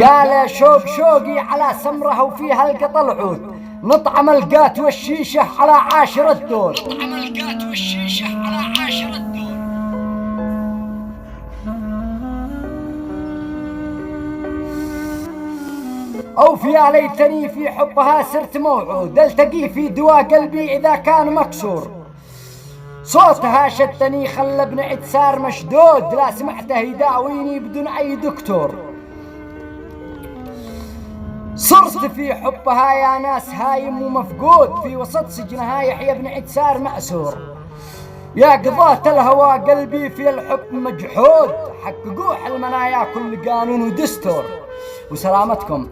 قال شوق شوقي على سمرة وفيها القط العود، نطعم القات والشيشة على عاشر الدور. نطعم القات والشيشة على عاشر الدور. أو يا ليتني في حبها سرت موعود، التقي في دواء قلبي إذا كان مكسور. صوتها شدني خلى ابن عد صار مشدود، لا سمعته يداويني بدون أي دكتور. صرت في حبها يا ناس هايم ومفقود، في وسط سجنها يحيى بن عد صار مأسور. يا قضاة الهوى قلبي في الحب مجحود، حققوا حلمنا يا كل قانون ودستور. وسلامتكم.